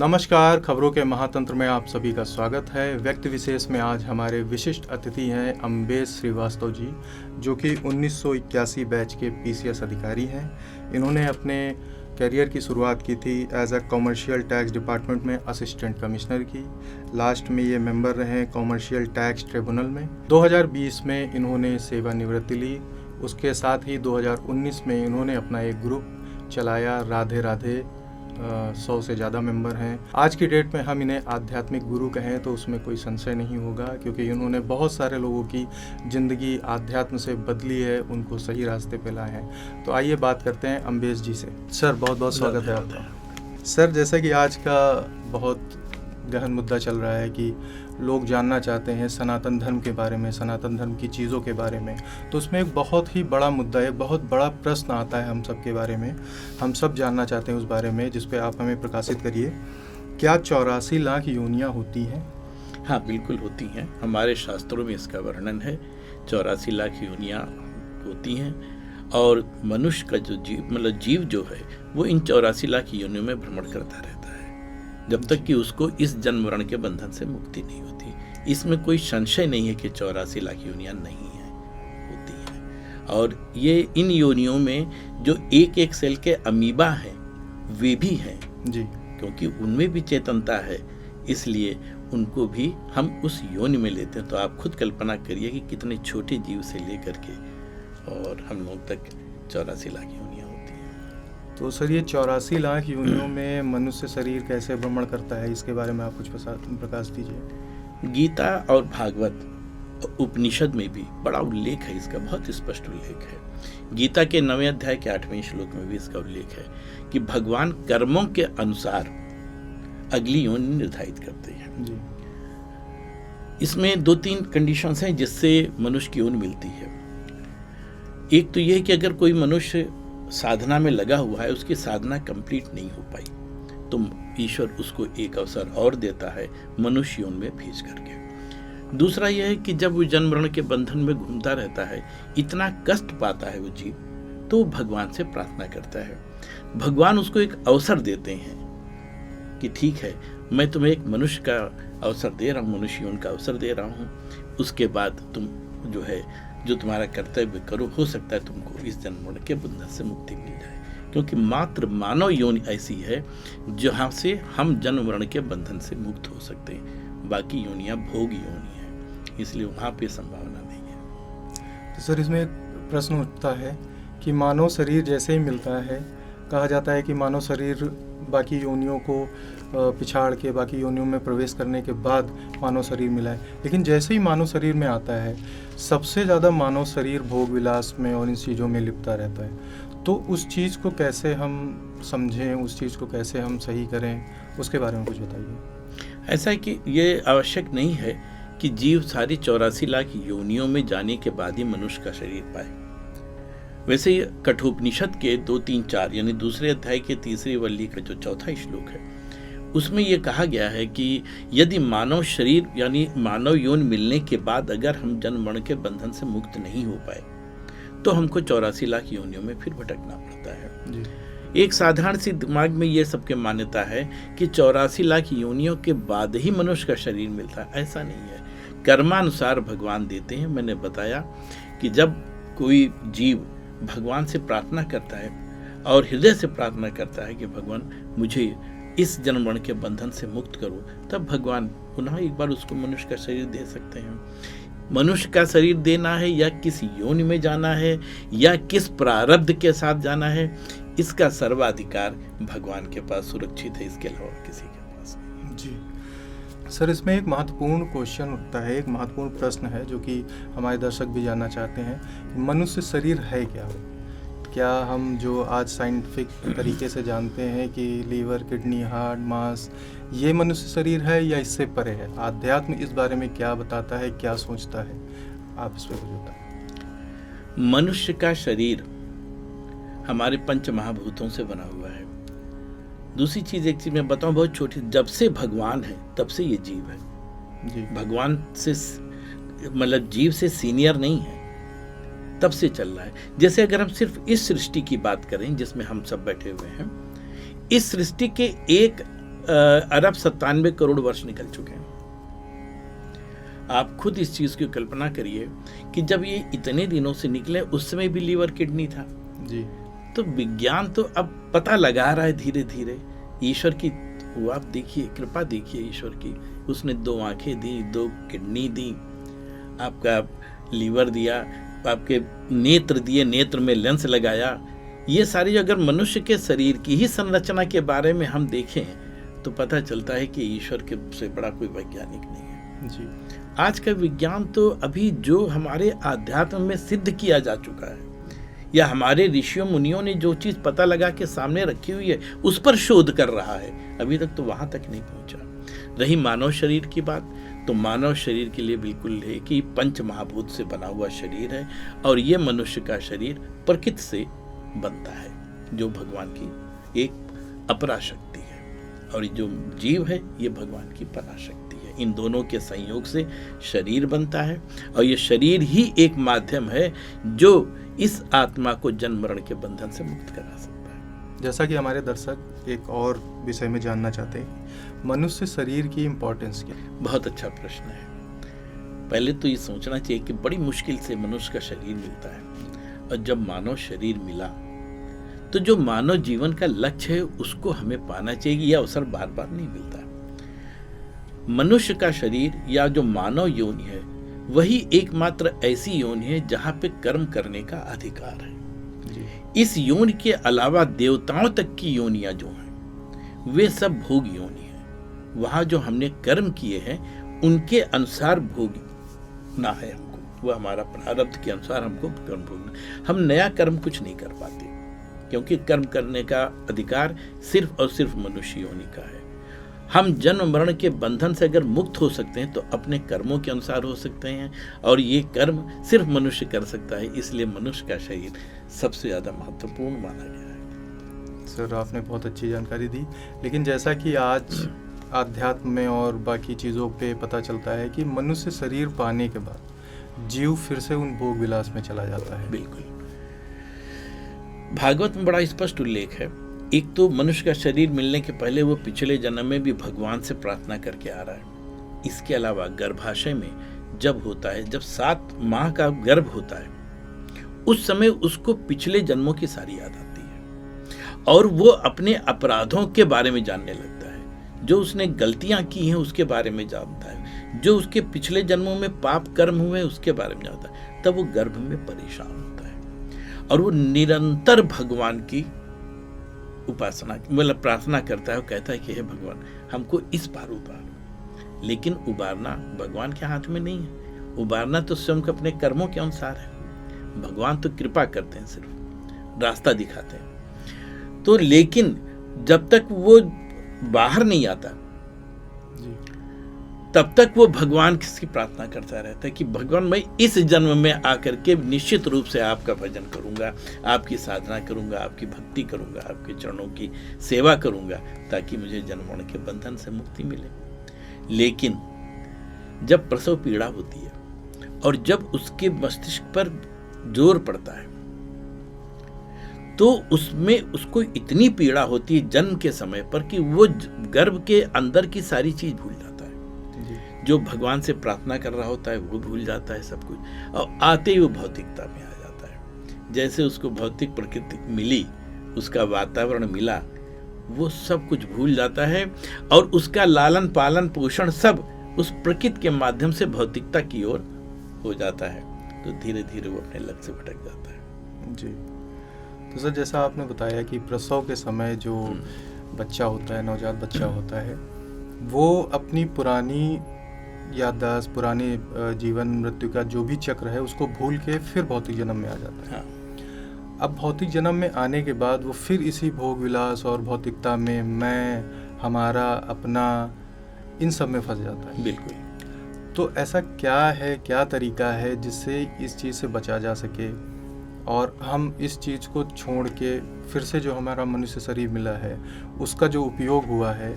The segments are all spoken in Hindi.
नमस्कार, खबरों के महातंत्र में आप सभी का स्वागत है। व्यक्ति विशेष में आज हमारे विशिष्ट अतिथि हैं अम्बेश श्रीवास्तव जी, जो कि 1981 बैच के पीसीएस अधिकारी हैं। इन्होंने अपने करियर की शुरुआत की थी as a commercial tax department में असिस्टेंट कमिश्नर की। लास्ट में ये मेंबर रहे कॉमर्शियल टैक्स ट्रिब्यूनल में। 2020 में इन्होंने सेवानिवृत्ति ली। उसके साथ ही 2019 में इन्होंने अपना एक ग्रुप चलाया, राधे राधे। 100 से ज़्यादा मेंबर हैं। आज की डेट में हम इन्हें आध्यात्मिक गुरु कहें तो उसमें कोई संशय नहीं होगा, क्योंकि इन्होंने बहुत सारे लोगों की ज़िंदगी आध्यात्म से बदली है, उनको सही रास्ते पे लाए हैं। तो आइए बात करते हैं अम्बेश जी से। सर, बहुत बहुत स्वागत है आपका। सर, जैसा कि आज का बहुत गहन मुद्दा चल रहा है कि लोग जानना चाहते हैं सनातन धर्म के बारे में, सनातन धर्म की चीज़ों के बारे में, तो उसमें एक बहुत ही बड़ा मुद्दा है, बहुत बड़ा प्रश्न आता है हम सब के बारे में। हम सब जानना चाहते हैं उस बारे में, जिस पे आप हमें प्रकाशित करिए। क्या 84 लाख योनियाँ होती हैं? हाँ, बिल्कुल होती हैं। हमारे शास्त्रों में इसका वर्णन है। 84 लाख योनियाँ होती हैं और मनुष्य का जो जीव जो है वो इन 84 लाख योनियों में भ्रमण करता रहता है जब तक कि उसको इस जन्म मरण के बंधन से मुक्ति नहीं होती। इसमें कोई संशय नहीं है कि 84 लाख योनियां नहीं है, होती हैं। और ये इन योनियों में जो एक एक सेल के अमीबा हैं वे भी हैं जी, क्योंकि उनमें भी चेतनता है, इसलिए उनको भी हम उस योनि में लेते हैं। तो आप खुद कल्पना करिए कि कितने छोटे जीव से लेकर के और हम लोग तक 84 लाख योनियां होती हैं। तो सर, ये 84 लाख योनियों में मनुष्य शरीर कैसे भ्रमण करता है, इसके बारे में आप कुछ प्रकाश दीजिए। गीता और भागवत उपनिषद में भी बड़ा उल्लेख है, इसका बहुत स्पष्ट उल्लेख है। गीता के 9वें अध्याय के 8वें श्लोक में भी इसका उल्लेख है कि भगवान कर्मों के अनुसार अगली योनि निर्धारित करते हैं जी। इसमें 2-3 कंडीशंस हैं जिससे मनुष्य की योनि मिलती है। एक तो यह है कि अगर कोई मनुष्य साधना में लगा हुआ है, उसकी साधना कंप्लीट नहीं हो पाई, तो ईश्वर उसको एक अवसर और देता है मनुष्य योनि में भेज करके। दूसरा यह है कि जब वो जन्म मरण के बंधन में घूमता रहता है, इतना कष्ट पाता है वो जीव, तो भगवान से प्रार्थना करता है। भगवान उसको एक अवसर देते हैं कि ठीक है, मैं तुम्हें एक मनुष्य का अवसर दे रहा हूँ, मनुष्य योनि का अवसर दे रहा हूँ। उसके बाद तुम जो है जो तुम्हारा कर्तव्य करो, हो सकता है तुमको इस जन्म मरण के बंधन से मुक्ति मिल जाए, क्योंकि मात्र मानव योनि ऐसी है जहाँ से हम जन्म मरण के बंधन से मुक्त हो सकते हैं। बाकी योनियाँ भोग योनि है, इसलिए वहाँ पे संभावना नहीं है। तो सर, इसमें एक प्रश्न उठता है कि मानव शरीर जैसे ही मिलता है, कहा जाता है कि मानव शरीर बाकी योनियों को पिछाड़ के बाकी योनियों में प्रवेश करने के बाद मानव शरीर मिला है, लेकिन जैसे ही मानव शरीर में आता है, सबसे ज़्यादा मानव शरीर भोग विलास में और इन चीज़ों में लिपटा रहता है। तो उस चीज़ को कैसे हम समझें, उस चीज़ को कैसे हम सही करें, उसके बारे में कुछ बताइए। ऐसा है कि ये आवश्यक नहीं है कि जीव सारी 84 लाख योनियों में जाने के बाद ही मनुष्य का शरीर पाए। वैसे कठोपनिषद के 2, 3, 4 यानी दूसरे अध्याय के 3री वल्ली का जो 4था श्लोक है, उसमें यह कहा गया है कि यदि मानव शरीर यानी मानव योनि मिलने के बाद अगर हम जन्म मरण के बंधन से मुक्त नहीं हो पाए, तो हमको 84 लाख योनियों में फिर भटकना पड़ता है जी। एक साधारण सी दिमाग में ये सबके मान्यता है कि 84 लाख योनियों के बाद ही मनुष्य का शरीर मिलता है। ऐसा नहीं है, कर्मानुसार भगवान देते हैं। मैंने बताया कि जब कोई जीव भगवान से प्रार्थना करता है और हृदय से प्रार्थना करता है कि भगवान मुझे इस जन्म मरण के बंधन से मुक्त करो, तब भगवान पुनः एक बार उसको मनुष्य का शरीर दे सकते हैं। मनुष्य का शरीर देना है या किस योनि में जाना है या किस प्रारब्ध के साथ जाना है, इसका सर्वाधिकार भगवान के पास सुरक्षित है, इसके अलावा किसी के पास नहीं जी। सर, इसमें एक महत्वपूर्ण क्वेश्चन उठता है, एक महत्वपूर्ण प्रश्न है जो कि हमारे दर्शक भी जानना चाहते हैं कि मनुष्य शरीर है क्या? क्या हम जो आज साइंटिफिक तरीके से जानते हैं कि लीवर, किडनी, हार्ट, मांस, ये मनुष्य शरीर है या इससे परे है? आध्यात्म इस बारे में क्या बताता है, क्या सोचता है? आप इस पर कुछ बताएं। मनुष्य का शरीर हमारे 5 महाभूतों से बना हुआ है। दूसरी चीज, एक चीज मैं बताऊं बहुत छोटी, जब से भगवान है तब से ये जीव है जी। भगवान से जीव से सीनियर नहीं है, तब से चल रहा है। जैसे अगर हम सिर्फ इस सृष्टि की बात करें जिसमें हम सब बैठे हुए हैं, इस सृष्टि के एक अरब 97 करोड़ वर्ष निकल चुके हैं। आप खुद इस चीज की कल्पना करिए कि जब ये इतने दिनों से निकले उस समय भी लीवर किडनी था जी। तो विज्ञान तो अब पता लगा रहा है धीरे धीरे। ईश्वर की वो आप देखिए, कृपा देखिए ईश्वर की, उसने 2 आंखें दी, 2 किडनी दी, आपका लीवर दिया, आपके नेत्र दिए, नेत्र में लेंस लगाया। ये सारी अगर मनुष्य के शरीर की ही संरचना के बारे में हम देखें तो पता चलता है कि ईश्वर के से बड़ा कोई वैज्ञानिक नहीं है जी। आज का विज्ञान तो अभी जो हमारे आध्यात्म में सिद्ध किया जा चुका है या हमारे ऋषियों मुनियों ने जो चीज पता लगा के सामने रखी हुई है उस पर शोध कर रहा है, अभी तक तो वहां तक नहीं पहुंचा। रही मानव शरीर की बात, तो मानव शरीर के लिए बिल्कुल है कि 5 महाभूत से बना हुआ शरीर है और ये मनुष्य का शरीर प्रकृति से बनता है जो भगवान की एक अपराशक्ति है और जो जीव है ये भगवान की पराशक्ति है। इन दोनों के संयोग से शरीर बनता है और ये शरीर ही एक माध्यम है जो इस आत्मा को जन्म मरण के बंधन से मुक्त करा सकता है। जैसा कि हमारे दर्शक एक और विषय में जानना चाहते हैं, मनुष्य शरीर की इम्पोर्टेंस क्या है? बहुत अच्छा प्रश्न है। पहले तो ये सोचना चाहिए कि बड़ी मुश्किल से मनुष्य का शरीर मिलता है और जब मानव शरीर मिला तो जो मानव जीवन का लक्ष्य है उसको हमें पाना चाहिए। यह अवसर बार बार नहीं मिलता। मनुष्य का शरीर या जो मानव योनि है वही एकमात्र ऐसी योनि है जहां पे कर्म करने का अधिकार है जी। इस योनि के अलावा देवताओं तक की योनियां जो हैं वे सब भोग योनि है। वहां जो हमने कर्म किए हैं उनके अनुसार भोगना है हमको, वह हमारा प्रारब्ध के अनुसार हमको कर्म भोगना। हम नया कर्म कुछ नहीं कर पाते क्योंकि कर्म करने का अधिकार सिर्फ और सिर्फ मनुष्य योनि का है। हम जन्म मरण के बंधन से अगर मुक्त हो सकते हैं तो अपने कर्मों के अनुसार हो सकते हैं और ये कर्म सिर्फ मनुष्य कर सकता है, इसलिए मनुष्य का शरीर सबसे ज़्यादा महत्वपूर्ण माना गया है। सर आपने बहुत अच्छी जानकारी दी, लेकिन जैसा कि आज आध्यात्म में और बाकी चीज़ों पे पता चलता है कि मनुष्य शरीर पाने के बाद जीव फिर से उन भोग विलास में चला जाता है। बिल्कुल, भागवत में बड़ा स्पष्ट उल्लेख है। एक तो मनुष्य का शरीर मिलने के पहले वो पिछले जन्म में भी भगवान से प्रार्थना करके आ रहा है। इसके अलावा गर्भाशय में जब होता है, जब 7 माह का गर्भ होता है, उस समय उसको पिछले जन्मों की सारी याद आती है और वो अपने अपराधों के बारे में जानने लगता है। जो उसने गलतियां की हैं उसके बारे में जानता है, जो उसके पिछले जन्मों में पाप कर्म हुए उसके बारे में जानता है। तब वो गर्भ में परेशान होता है और वो निरंतर भगवान की उपासना मतलब प्रार्थना करता है और कहता है कि हे भगवान हमको इस पार उबारो। लेकिन उबारना भगवान के हाथ में नहीं है, उबारना तो स्वयं के अपने कर्मों के अनुसार है। भगवान तो कृपा करते हैं, सिर्फ रास्ता दिखाते हैं। तो लेकिन जब तक वो बाहर नहीं आता जी। तब तक वो भगवान की प्रार्थना करता रहता है कि भगवान मैं इस जन्म में आकर के निश्चित रूप से आपका भजन करूंगा, आपकी साधना करूंगा, आपकी भक्ति करूंगा, आपके चरणों की सेवा करूंगा ताकि मुझे जन्म मरण के बंधन से मुक्ति मिले। लेकिन जब प्रसव पीड़ा होती है और जब उसके मस्तिष्क पर जोर पड़ता है तो उसमें उसको इतनी पीड़ा होती है जन्म के समय पर कि वो गर्भ के अंदर की सारी चीज भूल जाता है। जो भगवान से प्रार्थना कर रहा होता है वो भूल जाता है सब कुछ और आते ही वो भौतिकता में आ जाता है। जैसे उसको भौतिक प्रकृति मिली, उसका वातावरण मिला, वो सब कुछ भूल जाता है और उसका लालन पालन पोषण सब उस प्रकृति के माध्यम से भौतिकता की ओर हो जाता है। तो धीरे धीरे वो अपने लक्ष्य से भटक जाता है। जी। तो सर जैसा आपने बताया कि प्रसव के समय जो बच्चा होता है, नवजात बच्चा होता है, वो अपनी पुरानी याददाश्त, पुराने जीवन मृत्यु का जो भी चक्र है उसको भूल के फिर भौतिक जन्म में आ जाता है। हाँ। अब भौतिक जन्म में आने के बाद वो फिर इसी भोग विलास और भौतिकता में मैं, हमारा, अपना, इन सब में फंस जाता है। बिल्कुल। तो ऐसा क्या है, क्या तरीका है जिससे इस चीज़ से बचा जा सके और हम इस चीज़ को छोड़ के फिर से जो हमारा मनुष्य शरीर मिला है उसका जो उपयोग हुआ है,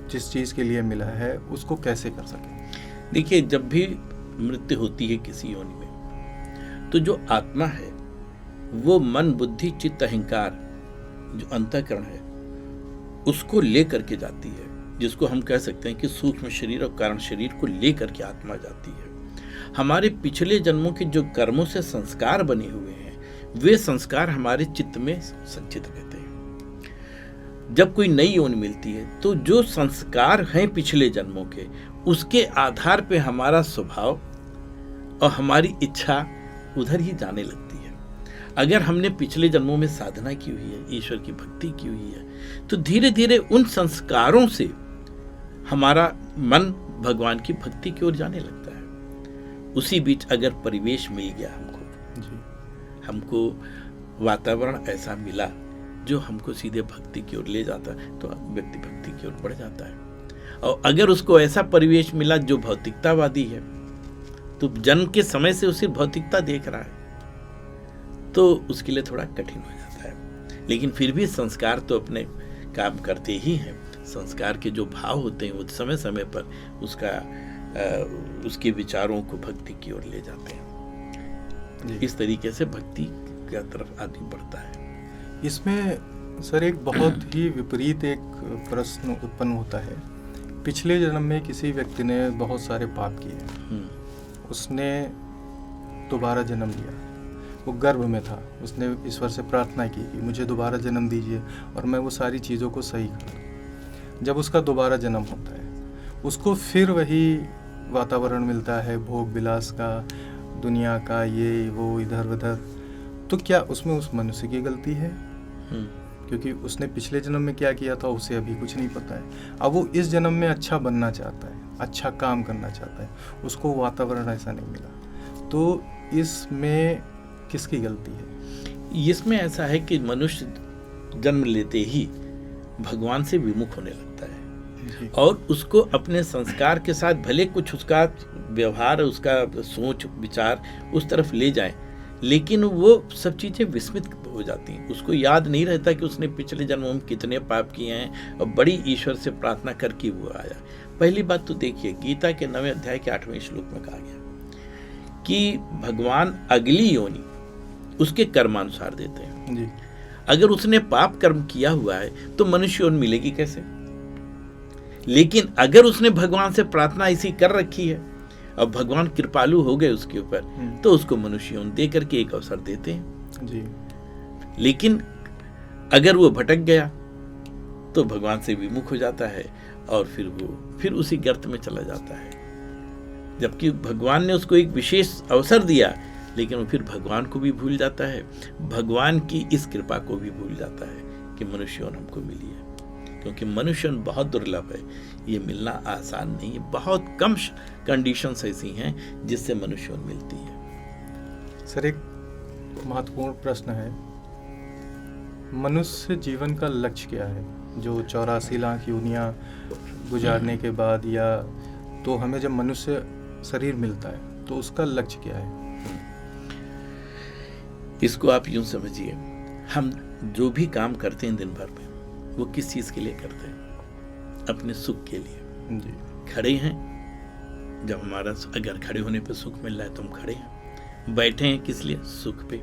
जिस चीज़ के लिए मिला है, उसको कैसे कर सकें? देखिए, जब भी मृत्यु होती है किसी योनि में तो जो आत्मा है वो मन, बुद्धि, चित्त, अहंकार जो अंतःकरण है उसको ले करके जाती है जिसको हम कह सकते हैं कि सूक्ष्म शरीर और कारण शरीर को लेकर के आत्मा जाती है। हमारे पिछले जन्मों के जो कर्मों से संस्कार बने हुए हैं, वे संस्कार हमारे चित्त में संचित रहते हैं। जब कोई नई योनि मिलती है तो जो संस्कार हैं पिछले जन्मों के, उसके आधार पे हमारा स्वभाव और हमारी इच्छा उधर ही जाने लगती है। अगर हमने पिछले जन्मों में साधना की हुई है, ईश्वर की भक्ति की हुई है, तो धीरे धीरे उन संस्कारों से हमारा मन भगवान की भक्ति की ओर जाने लगता है। उसी बीच अगर परिवेश मिल गया हमको वातावरण ऐसा मिला जो हमको सीधे भक्ति की ओर ले जाता है, तो व्यक्ति भक्ति की ओर बढ़ जाता है। और अगर उसको ऐसा परिवेश मिला जो भौतिकतावादी है, तो जन्म के समय से उसे भौतिकता देख रहा है, तो उसके लिए थोड़ा कठिन हो जाता है। लेकिन फिर भी संस्कार तो अपने काम करते ही हैं। संस्कार के जो भाव होते हैं वो समय समय पर उसके विचारों को भक्ति की ओर ले जाते हैं। इस तरीके से भक्ति की तरफ आदमी बढ़ता है। इसमें सर एक बहुत ही विपरीत एक प्रश्न उत्पन्न होता है। पिछले जन्म में किसी व्यक्ति ने बहुत सारे पाप किए, उसने दोबारा जन्म लिया, वो गर्भ में था, उसने ईश्वर से प्रार्थना की कि मुझे दोबारा जन्म दीजिए और मैं वो सारी चीज़ों को सही कर दूँ। जब उसका दोबारा जन्म होता है, उसको फिर वही वातावरण मिलता है, भोग विलास का, दुनिया का, ये वो इधर उधर, तो क्या उसमें उस मनुष्य की गलती है? क्योंकि उसने पिछले जन्म में क्या किया था उसे अभी कुछ नहीं पता है। अब वो इस जन्म में अच्छा बनना चाहता है, अच्छा काम करना चाहता है, उसको वातावरण ऐसा नहीं मिला, तो इसमें किसकी गलती है? इसमें ऐसा है कि मनुष्य जन्म लेते ही भगवान से विमुख होने लगता है और उसको अपने संस्कार के साथ भले कुछ उसका व्यवहार, उसका सोच विचार उस तरफ ले जाए, लेकिन वो सब चीज़ें विस्मृत हो जाती हैं। उसको याद नहीं रहता कि उसने पिछले जन्मों में कितने पाप किए हैं और बड़ी ईश्वर से प्रार्थना करके वो आया। पहली बात तो देखिए, गीता के 9वें अध्याय के 8वें श्लोक में कहा गया कि भगवान अगली योनि उसके कर्मानुसार देते हैं जी। अगर उसने पाप कर्म किया हुआ है तो मनुष्य योनि मिलेगी कैसे? लेकिन अगर उसने भगवान से प्रार्थना ऐसी कर रखी है और भगवान कृपालु हो गए उसके ऊपर, तो उसको मनुष्य योनि दे करके एक अवसर देते हैं जी। लेकिन अगर वो भटक गया तो भगवान से विमुख हो जाता है और फिर उसी गर्त में चला जाता है। जबकि भगवान ने उसको एक विशेष अवसर दिया, लेकिन वो फिर भगवान को भी भूल जाता है, भगवान की इस कृपा को भी भूल जाता है कि मनुष्य योनि हमको मिली है। क्योंकि मनुष्य योनि बहुत दुर्लभ है, ये मिलना आसान नहीं है। बहुत कम कंडीशंस ऐसी हैं जिससे मनुष्य योनि मिलती है। सर एक महत्वपूर्ण प्रश्न है, मनुष्य जीवन का लक्ष्य क्या है? जो 84 लाख योनियां गुजारने के बाद, या तो हमें जब मनुष्य शरीर मिलता है तो उसका लक्ष्य क्या है? इसको आप यूं समझिए, हम जो भी काम करते हैं दिन भर में, वो किस चीज के लिए करते हैं? अपने सुख के लिए जी। खड़े हैं, जब हमारा अगर खड़े होने पे सुख मिल रहा है तो हम खड़े हैं। बैठे हैं किस लिए? सुख पे।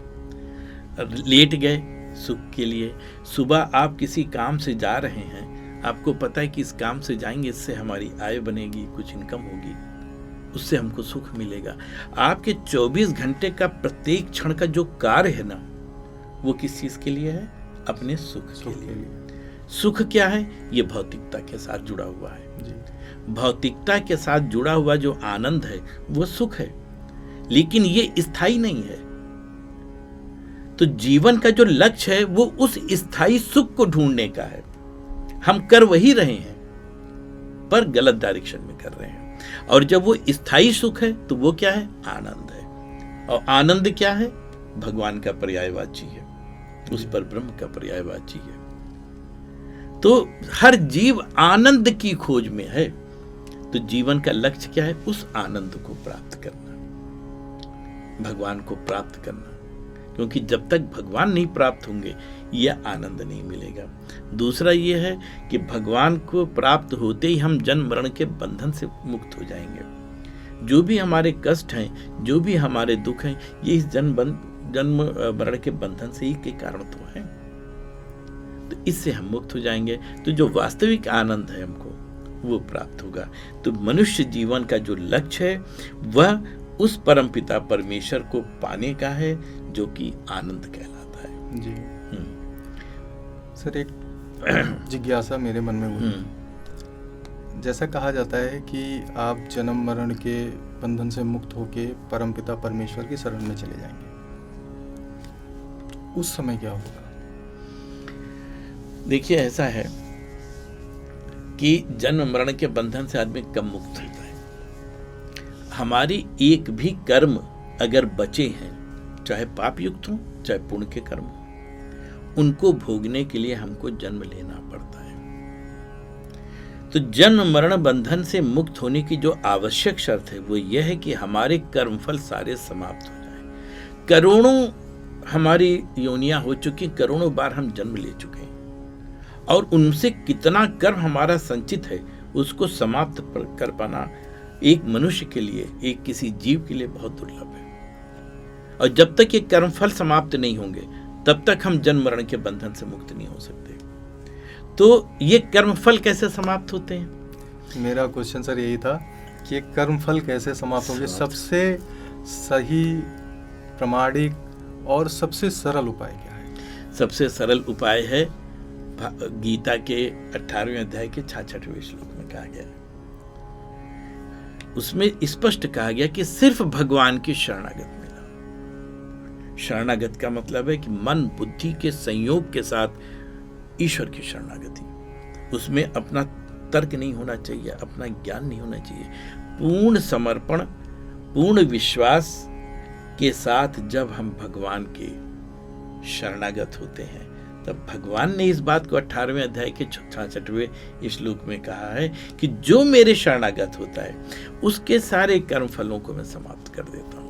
लेट गए सुख के लिए। सुबह आप किसी काम से जा रहे हैं, आपको पता है कि इस काम से जाएंगे, इससे हमारी आय बनेगी, कुछ इनकम होगी, उससे हमको सुख मिलेगा। आपके 24 घंटे का प्रत्येक क्षण का जो कार्य है ना, वो किस चीज के लिए है? अपने सुख के लिए। सुख क्या है? ये भौतिकता के साथ जुड़ा हुआ है जी। भौतिकता के साथ जुड़ा हुआ जो आनंद है वो सुख है, लेकिन ये स्थायी नहीं है। तो जीवन का जो लक्ष्य है वो उस स्थायी सुख को ढूंढने का है। हम कर वही रहे हैं, पर गलत डायरेक्शन में कर रहे हैं। और जब वो स्थायी सुख है तो वो क्या है? आनंद है। और आनंद क्या है? भगवान का पर्यायवाची है, उस पर ब्रह्म का पर्यायवाची है। तो हर जीव आनंद की खोज में है। तो जीवन का लक्ष्य क्या है? उस आनंद को प्राप्त करना, भगवान को प्राप्त करना। क्योंकि जब तक भगवान नहीं प्राप्त होंगे यह आनंद नहीं मिलेगा। दूसरा यह है कि भगवान को प्राप्त होते ही हम जन्म मरण के बंधन से मुक्त हो जाएंगे। जो भी हमारे कष्ट हैं, जो भी हमारे दुख हैं, ये इस जन्म मरण के बंधन से ही के कारण तो है। तो इससे हम मुक्त हो जाएंगे। तो जो वास्तविक आनंद है हमको, वो प्राप्त होगा। तो मनुष्य जीवन का जो लक्ष्य है वह उस परमपिता परमेश्वर को पाने का है, जो कि आनंद कहलाता है। जी सर, एक जिज्ञासा मेरे मन में हुई। जैसा कहा जाता है कि आप जन्म मरण के बंधन से मुक्त होके परमपिता परमेश्वर की शरण में चले जाएंगे, उस समय क्या होगा? देखिए, ऐसा है कि जन्म मरण के बंधन से आदमी कब मुक्त होता है। हमारी एक भी कर्म अगर बचे हैं, चाहे पाप युक्त हो चाहे पुण्य के कर्म हो, उनको भोगने के लिए हमको जन्म लेना पड़ता है। तो जन्म मरण बंधन से मुक्त होने की जो आवश्यक शर्त है वो यह है कि हमारे कर्मफल सारे समाप्त हो जाए। करोड़ों हमारी योनियां हो चुकी, करोड़ों बार हम जन्म ले चुके हैं, और उनसे कितना कर्म हमारा संचित है उसको समाप्त कर पाना एक मनुष्य के लिए, एक किसी जीव के लिए बहुत दुर्लभ है। और जब तक ये कर्मफल समाप्त नहीं होंगे तब तक हम जन्म मरण के बंधन से मुक्त नहीं हो सकते। तो ये कर्मफल कैसे समाप्त होते हैं? मेरा क्वेश्चन सर यही था कि ये कर्मफल कैसे समाप्त होंगे। सबसे सही, प्रामाणिक और सबसे सरल उपाय क्या है? सबसे सरल उपाय है गीता के 18वें अध्याय के 66वें श्लोक में कहा गया है। उसमें स्पष्ट कहा गया कि सिर्फ भगवान की शरणागत मिला। शरणागत का मतलब है कि मन बुद्धि के संयोग के साथ ईश्वर की शरणागति। उसमें अपना तर्क नहीं होना चाहिए, अपना ज्ञान नहीं होना चाहिए। पूर्ण समर्पण, पूर्ण विश्वास के साथ जब हम भगवान के शरणागत होते हैं, तब भगवान ने इस बात को 18वें अध्याय के 66वें श्लोक में कहा है कि जो मेरे शरणागत होता है उसके सारे कर्म फलों को मैं समाप्त कर देता हूं।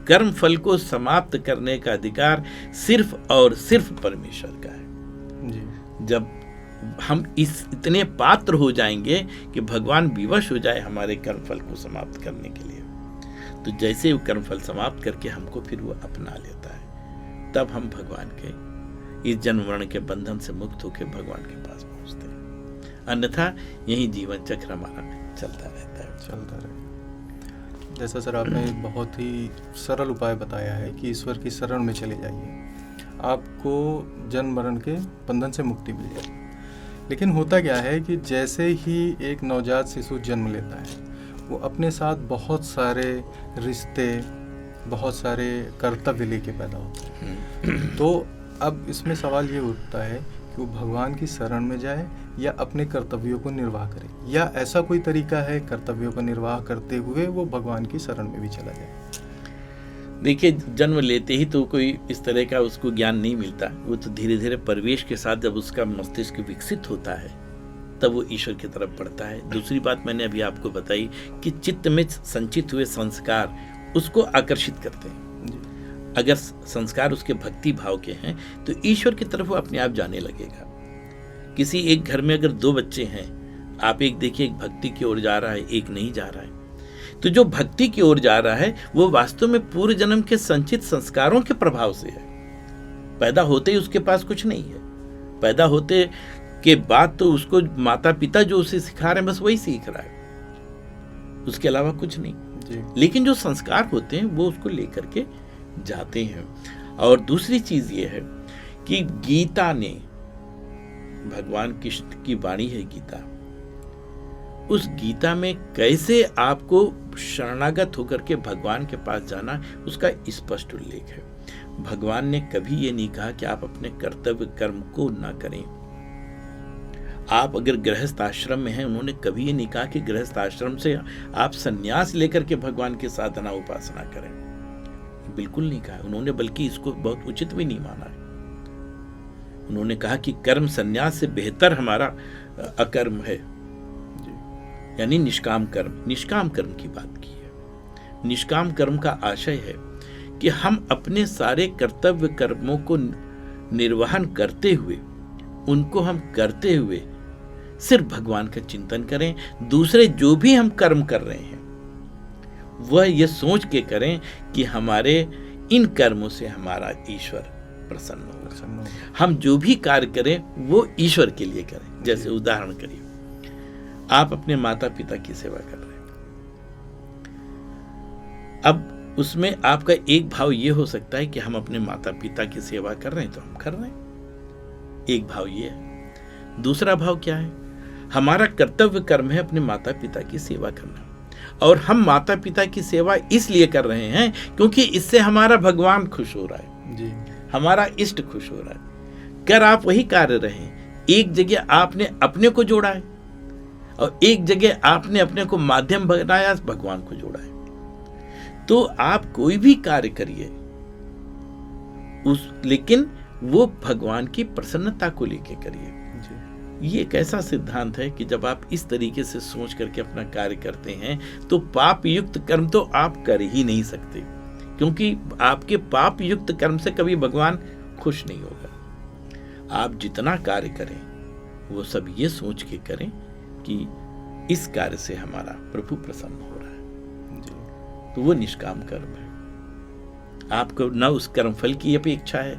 कर्म फल को समाप्त करने का अधिकार सिर्फ और सिर्फ परमेश्वर का है। जी। जब हम इतने पात्र हो जाएंगे कि भगवान विवश हो जाए हमारे कर्मफल को समाप्त करने के लिए, तो जैसे वो कर्मफल समाप्त करके हमको फिर वो अपना लेता है, तब हम भगवान के इस जन्म मरण के बंधन से मुक्त होकर भगवान के पास पहुंचते हैं। अन्यथा यही जीवन चक्र हमारा चलता रहता है। जैसा सर आपने एक बहुत ही सरल उपाय बताया है कि ईश्वर की शरण में चले जाइए, आपको जन्म मरण के बंधन से मुक्ति मिल जाएगी। लेकिन होता क्या है कि जैसे ही एक नवजात शिशु जन्म लेता है, वो अपने साथ बहुत सारे रिश्ते, बहुत सारे कर्तव्य लेके पैदा होते हैं। तो अब इसमें सवाल ये उठता है कि वो भगवान की शरण में जाए या अपने कर्तव्यों को निर्वाह करे, या ऐसा कोई तरीका है कर्तव्यों का निर्वाह करते हुए वो भगवान की शरण में भी चला जाए? देखिए, जन्म लेते ही तो कोई इस तरह का उसको ज्ञान नहीं मिलता। वो तो धीरे धीरे परिवेश के साथ जब उसका मस्तिष्क विकसित होता है तब वो ईश्वर की तरफ बढ़ता है। दूसरी बात मैंने अभी आपको बताई कि चित्त में संचित हुए संस्कार उसको आकर्षित करते हैं। अगर संस्कार उसके भक्ति भाव के हैं तो ईश्वर की तरफ वो अपने आप जाने लगेगा। किसी एक घर में अगर 2 बच्चे हैं, आप एक देखिए, एक भक्ति की ओर जा रहा है, एक नहीं जा रहा है, तो जो भक्ति की ओर जा रहा है वो वास्तव में पूर्व जन्म के संचित संस्कारों के प्रभाव से है। पैदा होते ही उसके पास कुछ नहीं है, पैदा होते के बाद तो उसको माता पिता जो उसे सिखा रहे हैं बस वही सीख रहा है, उसके अलावा कुछ नहीं जी। लेकिन जो संस्कार होते हैं वो उसको लेकर के जाते हैं। और दूसरी चीज ये है कि गीता ने, भगवान कृष्ण की वाणी है गीता, उस गीता में कैसे आपको शरणागत होकर के भगवान के पास जाना, उसका स्पष्ट उल्लेख है। भगवान ने कभी ये नहीं कहा कि आप अपने कर्तव्य कर्म को ना करें। आप अगर गृहस्थ आश्रम में हैं, उन्होंने कभी ये नहीं कहा कि गृहस्थ आश्रम से आप संन्यास लेकर के भगवान की साधना उपासना करें, बिल्कुल नहीं कहा उन्होंने, बल्कि इसको बहुत उचित भी नहीं माना है। उन्होंने कहा कि कर्म संन्यास से बेहतर हमारा अकर्म है, यानी निष्काम कर्म की बात की है। निष्काम कर्म का आशय है कि हम अपने सारे कर्तव्य कर्मों को निर्वहन करते हुए, उनको हम करते हुए सिर्फ भगवान का चिंतन करें। दूसरे जो भी हम कर्म कर रहे हैं वह ये सोच के करें कि हमारे इन कर्मों से हमारा ईश्वर प्रसन्न होगा। हम जो भी कार्य करें वो ईश्वर के लिए करें। जैसे उदाहरण करिए, आप अपने माता पिता की सेवा कर रहे हैं। अब उसमें आपका एक भाव ये हो सकता है कि हम अपने माता पिता की सेवा कर रहे हैं तो हम कर रहे हैं, एक भाव ये है। दूसरा भाव क्या है? हमारा कर्तव्य कर्म है अपने माता पिता की सेवा करना, और हम माता पिता की सेवा इसलिए कर रहे हैं क्योंकि इससे हमारा भगवान खुश हो रहा है जी, हमारा इष्ट खुश हो रहा है। कर आप वही कार्य रहे, एक जगह आपने अपने को जोड़ा है और एक जगह आपने अपने को माध्यम बनाया, भगवान को जोड़ा है। तो आप कोई भी कार्य करिए लेकिन वो भगवान की प्रसन्नता को लेके करिए। ये एक ऐसा सिद्धांत है कि जब आप इस तरीके से सोच करके अपना कार्य करते हैं तो पाप युक्त कर्म तो आप कर ही नहीं सकते, क्योंकि आपके पाप युक्त कर्म से कभी भगवान खुश नहीं होगा। आप जितना कार्य करें वो सब ये सोच के करें कि इस कार्य से हमारा प्रभु प्रसन्न हो रहा है, तो वो निष्काम कर्म है। आपको न उस कर्म फल की अपेक्षा है,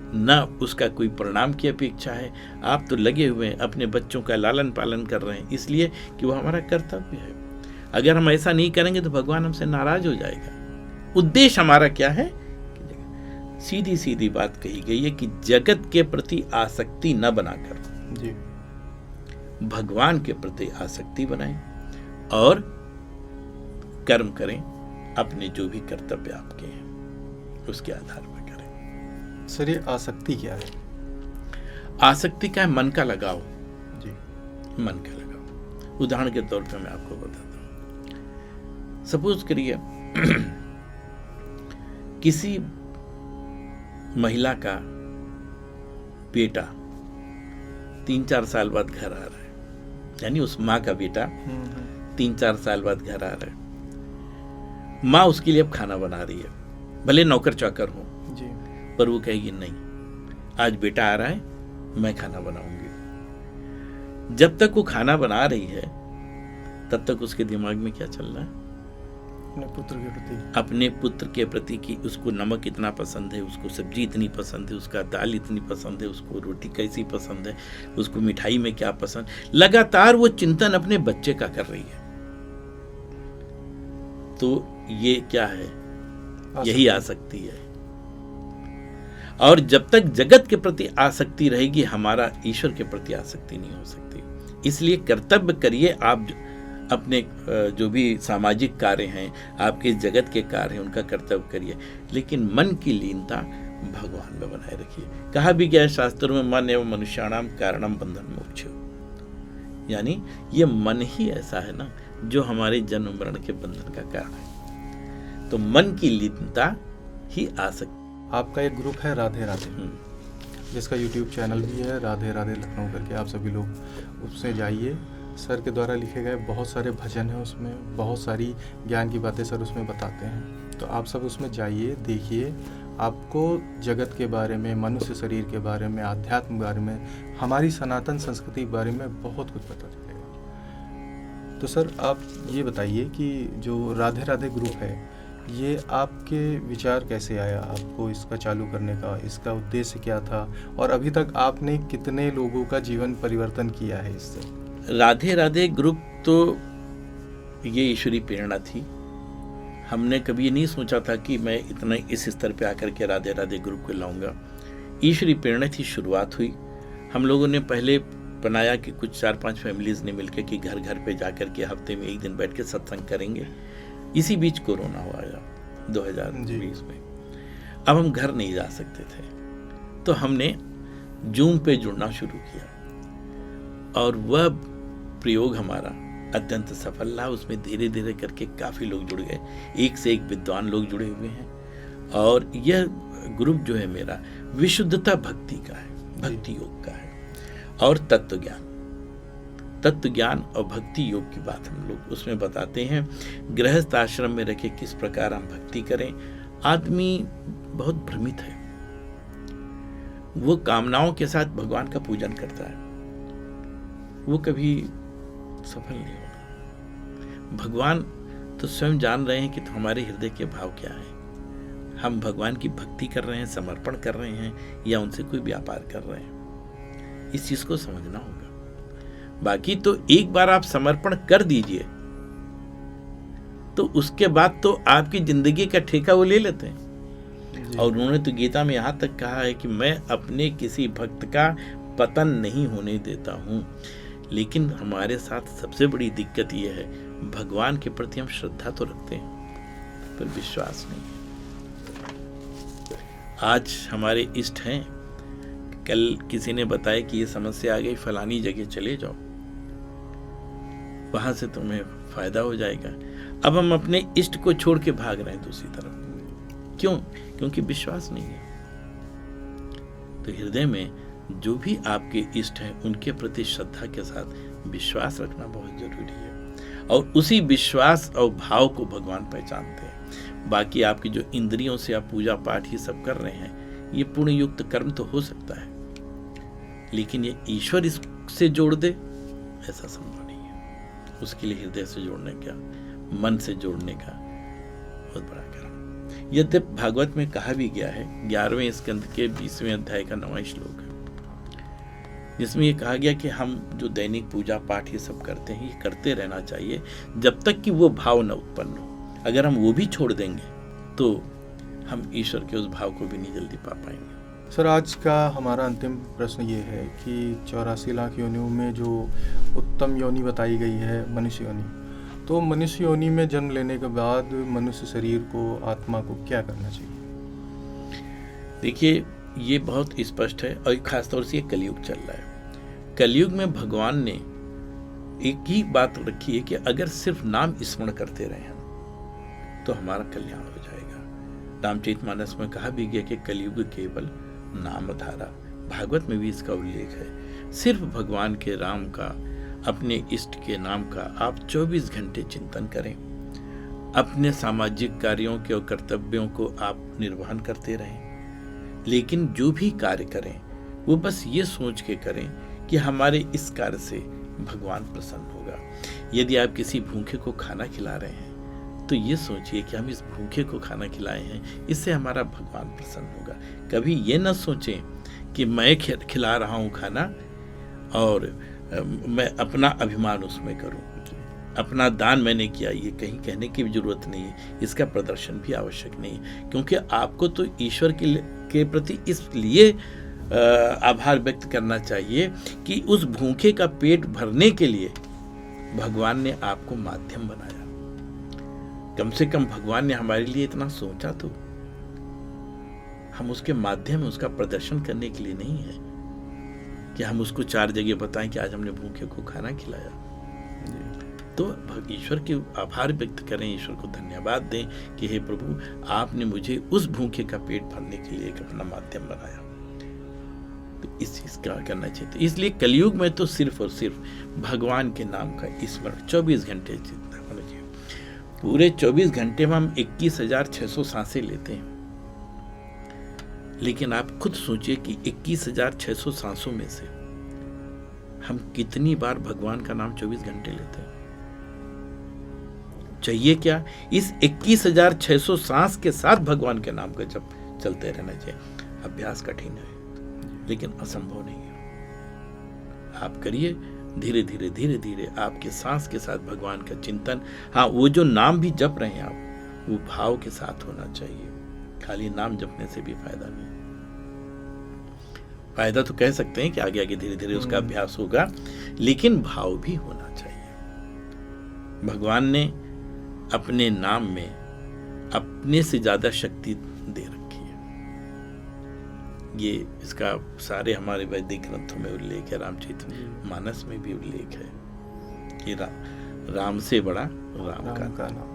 न उसका कोई परिणाम की अपेक्षा है। आप तो लगे हुए हैं, अपने बच्चों का लालन पालन कर रहे हैं इसलिए कि वो हमारा कर्तव्य है। अगर हम ऐसा नहीं करेंगे तो भगवान हमसे नाराज हो जाएगा। उद्देश्य हमारा क्या है? सीधी सीधी बात कही गई है कि जगत के प्रति आसक्ति न बनाकर जी, भगवान के प्रति आसक्ति बनाएं और कर्म करें, अपने जो भी कर्तव्य आपके हैं उसके आधार पर करें। सर ये आसक्ति क्या है? आसक्ति का है मन का लगाव जी, मन का लगाव। उदाहरण के तौर पर मैं आपको बताता हूं। सपोज करिए किसी महिला का बेटा 3-4 साल बाद घर आ रहा है, यानी उस माँ का बेटा 3-4 साल बाद घर आ रहा है। माँ उसके लिए अब खाना बना रही है, भले नौकर चाकर हो जी, पर वो कहेगी नहीं, आज बेटा आ रहा है, मैं खाना बनाऊंगी। जब तक वो खाना बना रही है तब तक उसके दिमाग में क्या चल रहा है? अपने पुत्र के प्रति, अपने पुत्र के प्रति कि उसको नमक इतना पसंद है, उसको सब्जी इतनी पसंद है, उसका दाल इतनी पसंद है, उसको रोटी कैसी पसंद है, उसको मिठाई में क्या पसंद। लगातार वो चिंतन अपने बच्चे का कर रही है। तो ये क्या है? यही आसक्ति है। और जब तक जगत के प्रति आसक्ति रहेगी, हमारा ईश्वर के प्रति आसक्ति नहीं हो सकती। इसलिए कर्तव्य करिए, आप अपने जो भी सामाजिक कार्य हैं, आपके जगत के कार्य हैं, उनका कर्तव्य करिए, लेकिन मन की लीनता भगवान में बनाए रखिए। कहा भी गया है शास्त्रों में, मन एवं मनुष्याणाम कारणम बंधन मोक्ष। यानी ये मन ही ऐसा है ना जो हमारे जन्म मरण के बंधन का कारण है। तो मन की लीनता ही आसक्ति। आपका एक ग्रुप है राधे राधे, जिसका यूट्यूब चैनल भी है राधे राधे लखनऊ करके, आप सभी लोग उससे जाइए। सर के द्वारा लिखे गए बहुत सारे भजन हैं उसमें, बहुत सारी ज्ञान की बातें सर उसमें बताते हैं। तो आप सब उसमें जाइए, देखिए, आपको जगत के बारे में, मनुष्य शरीर के बारे में, आध्यात्म के बारे में, हमारी सनातन संस्कृति के बारे में बहुत कुछ पता चलेगा। तो सर आप ये बताइए कि जो राधे राधे ग्रुप है, ये आपके विचार कैसे आया आपको इसका चालू करने का? इसका उद्देश्य क्या था और अभी तक आपने कितने लोगों का जीवन परिवर्तन किया है इससे? राधे राधे ग्रुप तो ये ईश्वरी प्रेरणा थी। हमने कभी ये नहीं सोचा था कि मैं इतना इस स्तर पे आकर के राधे राधे ग्रुप को लाऊंगा। ईश्वरी प्रेरणा थी, शुरुआत हुई। हम लोगों ने पहले बनाया कि कुछ 4-5 फैमिलीज ने मिलकर कि घर घर पे जाकर के हफ्ते में एक दिन बैठ के सत्संग करेंगे। इसी बीच कोरोना हुआ 2020 में। अब हम घर नहीं जा सकते थे, तो हमने जूम पे जुड़ना शुरू किया और वह प्रयोग हमारा अत्यंत सफल रहा। उसमें धीरे धीरे करके काफ़ी लोग जुड़ गए, एक से एक विद्वान लोग जुड़े हुए हैं। और यह ग्रुप जो है मेरा विशुद्धता भक्ति का है, भक्ति योग का है और तत्व ज्ञान और भक्ति योग की बात हम लोग उसमें बताते हैं। गृहस्थ आश्रम में रखे किस प्रकार हम भक्ति करें। आदमी बहुत भ्रमित है, वो कामनाओं के साथ भगवान का पूजन करता है, वो कभी सफल नहीं होगा। भगवान तो स्वयं जान रहे हैं कि हमारे हृदय के भाव क्या है। हम भगवान की भक्ति कर रहे हैं, समर्पण कर रहे हैं या उनसे कोई व्यापार कर रहे हैं, इस चीज को समझना होगा। बाकी तो एक बार आप समर्पण कर दीजिए तो उसके बाद तो आपकी जिंदगी का ठेका वो ले लेते हैं। और उन्होंने तो गीता में यहाँ तक कहा है कि मैं अपने किसी भक्त का पतन नहीं होने देता हूँ। लेकिन हमारे साथ सबसे बड़ी दिक्कत यह है, भगवान के प्रति हम श्रद्धा तो रखते हैं पर विश्वास नहीं है। आज हमारे इष्ट हैं, कल किसी ने बताया कि ये समस्या आ गई, फलानी जगह चले जाओ, वहां से तुम्हें फायदा हो जाएगा। अब हम अपने इष्ट को छोड़ के भाग रहे हैं दूसरी तरफ। क्यों? क्योंकि विश्वास नहीं है। तो हृदय में जो भी आपके इष्ट हैं उनके प्रति श्रद्धा के साथ विश्वास रखना बहुत जरूरी है, और उसी विश्वास और भाव को भगवान पहचानते हैं। बाकी आपकी जो इंद्रियों से आप पूजा पाठ ये सब कर रहे हैं, ये पुण्य युक्त कर्म तो हो सकता है, लेकिन ये ईश्वर इससे जोड़ दे ऐसा संभव नहीं है। उसके लिए हृदय से जोड़ने का, मन से जोड़ने का बहुत बड़ा कर्म। यद्यप भागवत में कहा भी गया है, 11वें स्कंद के 20वें अध्याय का 9वां श्लोक है, जिसमें ये कहा गया कि हम जो दैनिक पूजा पाठ ये सब करते हैं, ये करते रहना चाहिए जब तक कि वो भाव न उत्पन्न हो। अगर हम वो भी छोड़ देंगे तो हम ईश्वर के उस भाव को भी नहीं जल्दी पा पाएंगे। सर, आज का हमारा अंतिम प्रश्न ये है कि 84 लाख योनियों में जो उत्तम योनि बताई गई है मनुष्य योनि, तो मनुष्य योनि में जन्म लेने के बाद मनुष्य शरीर को, आत्मा को क्या करना चाहिए? देखिए, ये बहुत स्पष्ट है, और खासतौर से ये कलयुग चल रहा है। कलयुग में भगवान ने एक ही बात रखी है कि अगर सिर्फ नाम स्मरण करते रहे हम तो हमारा कल्याण हो जाएगा। रामचरितमानस में कहा भी गया कि कलयुग केवल नाम धारा। भागवत में भी इसका उल्लेख है। सिर्फ भगवान के राम का, अपने इष्ट के नाम का आप 24 घंटे चिंतन करें। अपने सामाजिक कार्यों के और कर्तव्यों को आप निर्वहन करते रहें, लेकिन जो भी कार्य करें वो बस ये सोच के करें कि हमारे इस कार्य से भगवान प्रसन्न होगा। यदि आप किसी भूखे को खाना खिला रहे हैं तो ये सोचिए कि हम इस भूखे को खाना खिलाए हैं, इससे हमारा भगवान प्रसन्न होगा। कभी ये न सोचें कि मैं खिला रहा हूँ खाना और मैं अपना अभिमान उसमें करूं, अपना दान मैंने किया, ये कहीं कहने की भी जरूरत नहीं है। इसका प्रदर्शन भी आवश्यक नहीं है, क्योंकि आपको तो ईश्वर के प्रति इसलिए आभार व्यक्त करना चाहिए कि उस भूखे का पेट भरने के लिए भगवान ने आपको माध्यम बनाया। कम से कम भगवान ने हमारे लिए इतना सोचा, तो हम उसके माध्यम में उसका प्रदर्शन करने के लिए नहीं है कि हम उसको 4 जगह बताएं कि आज हमने भूखे को खाना खिलाया। तो ईश्वर के आभार व्यक्त करें, ईश्वर को धन्यवाद दें कि हे प्रभु, आपने मुझे उस भूखे का पेट भरने के लिए एक अपना माध्यम बनाया। तो इस चीज का करना चाहिए। तो इसलिए कलयुग में तो सिर्फ और सिर्फ भगवान के नाम का स्मरण 24 घंटे चिंता होना चाहिए। पूरे 24 घंटे में हम 21,600 सांसें लेते हैं, लेकिन आप खुद सोचिए कि 21,600 सांसों में से हम कितनी बार भगवान का नाम 24 घंटे लेते हैं। चाहिए क्या? इस 21,600 सांस के साथ भगवान के नाम का जप चलते रहना चाहिए। अभ्यास कठिन है लेकिन असंभव नहीं है। आप करिए, धीरे धीरे धीरे धीरे आपके सांस के साथ भगवान का चिंतन। हाँ, वो जो नाम भी जप रहे हैं आप, वो भाव के साथ होना चाहिए। खाली नाम जपने से भी फायदा नहीं। फायदा तो कह सकते हैं कि आगे आगे धीरे धीरे उसका अभ्यास होगा, लेकिन भाव भी होना चाहिए। भगवान ने अपने नाम में अपने से ज्यादा शक्ति दे रखी है। ये इसका सारे हमारे वैदिक ग्रंथों में उल्लेख है, रामचरितमानस में भी उल्लेख है कि राम से बड़ा राम का नाम।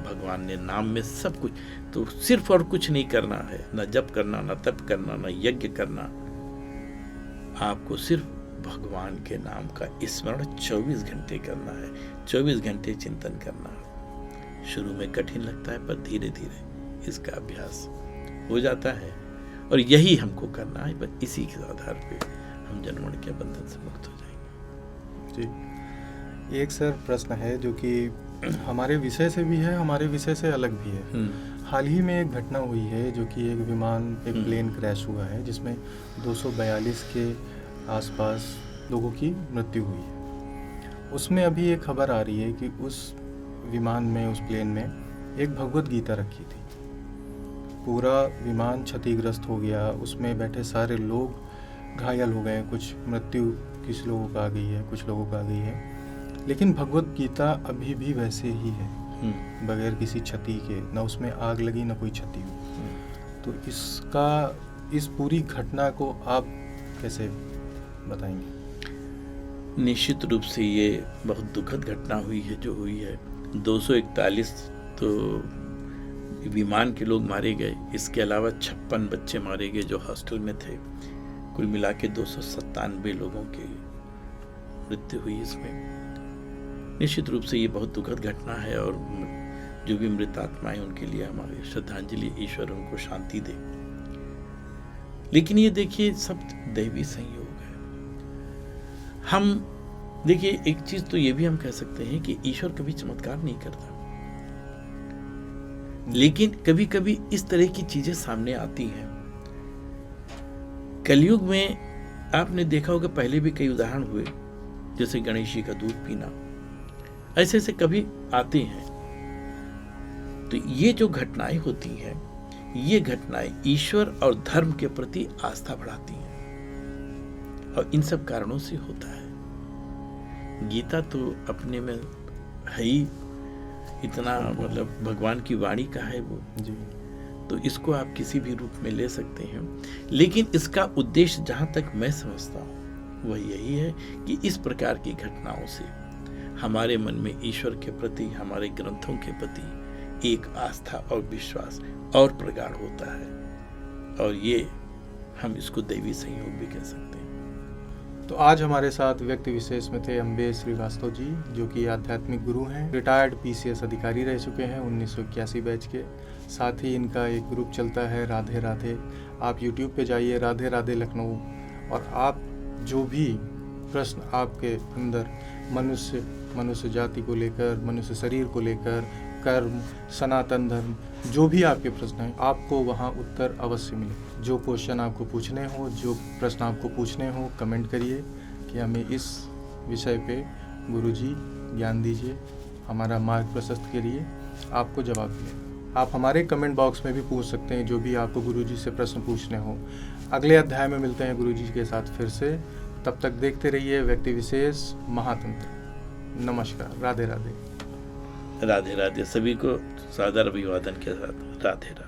भगवान ने नाम में सब कुछ, तो सिर्फ और कुछ नहीं करना है, न जप करना, न तप करना, न यज्ञ करना। आपको सिर्फ भगवान के नाम का स्मरण 24 घंटे करना है, 24 घंटे चिंतन करना है। शुरू में कठिन लगता है, पर धीरे धीरे इसका अभ्यास हो जाता है, और यही हमको करना है। पर इसी के आधार पे हम जन्म के बंधन से मुक्त हो जाएंगे। जी, एक सर प्रश्न है जो कि हमारे विषय से भी है, हमारे विषय से अलग भी है। हाल ही में एक घटना हुई है जो कि एक प्लेन क्रैश हुआ है, जिसमें 242 के आसपास लोगों की मृत्यु हुई है। उसमें अभी एक खबर आ रही है कि उस विमान में, उस प्लेन में एक भगवत गीता रखी थी। पूरा विमान क्षतिग्रस्त हो गया, उसमें बैठे सारे लोग घायल हो गए, कुछ मृत्यु किस लोगों का आ गई है, कुछ लोगों का आ गई है, लेकिन भगवत गीता अभी भी वैसे ही है, बगैर किसी क्षति के, ना उसमें आग लगी ना कोई क्षति हुई। तो इस पूरी घटना को आप कैसे बताएंगे? निश्चित रूप से ये बहुत दुखद घटना हुई है जो हुई है। 241 तो विमान के लोग मारे गए, इसके अलावा 56 बच्चे मारे गए जो हॉस्टल में थे। कुल मिला के 297 लोगों की मृत्यु हुई इसमें। निश्चित रूप से ये बहुत दुखद घटना है और जो भी मृत आत्माएं उनके लिए हमारी श्रद्धांजलि, ईश्वर उनको शांति दे। लेकिन ये देखिए सब दैवी संयोग है। हम देखिए एक चीज तो ये भी हम कह सकते हैं कि ईश्वर कभी चमत्कार नहीं करता, लेकिन कभी कभी इस तरह की चीजें सामने आती हैं। कलयुग में आपने देखा होगा, पहले भी कई उदाहरण हुए, जैसे गणेश जी का दूध पीना, ऐसे ऐसे कभी आते हैं। तो ये जो घटनाएं होती हैं, ये घटनाएं ईश्वर और धर्म के प्रति आस्था बढ़ाती हैं और इन सब कारणों से होता है। गीता तो अपने में है ही इतना, मतलब भगवान की वाणी का है वो जी। तो इसको आप किसी भी रूप में ले सकते हैं, लेकिन इसका उद्देश्य जहां तक मैं समझता हूं वह यही है कि इस प्रकार की घटनाओं से हमारे मन में ईश्वर के प्रति, हमारे ग्रंथों के प्रति एक आस्था और विश्वास और प्रगाढ़ होता है, और ये हम इसको दैवी संयोग भी कह सकते हैं। तो आज हमारे साथ व्यक्ति विशेष में थे अम्बेश श्रीवास्तव जी, जो कि आध्यात्मिक गुरु हैं, रिटायर्ड PCS अधिकारी रह चुके हैं 1981 बैच के। साथ ही इनका एक ग्रुप चलता है राधे राधे। आप YouTube पे जाइए, राधे राधे लखनऊ, और आप जो भी प्रश्न आपके अंदर मनुष्य जाति को लेकर, मनुष्य शरीर को लेकर, कर्म, सनातन धर्म, जो भी आपके प्रश्न हैं, आपको वहाँ उत्तर अवश्य मिले। जो क्वेश्चन आपको पूछने हो, जो प्रश्न आपको पूछने हो, कमेंट करिए कि हमें इस विषय पे गुरुजी ज्ञान दीजिए, हमारा मार्ग प्रशस्त करिए, आपको जवाब दें। आप हमारे कमेंट बॉक्स में भी पूछ सकते हैं जो भी आपको गुरुजी से प्रश्न पूछने हो। अगले अध्याय में मिलते हैं गुरुजी के साथ फिर से। तब तक देखते रहिए व्यक्ति विशेष महातंत्र। नमस्कार, राधे राधे। राधे राधे, सभी को सादर अभिवादन के साथ राधे राधे।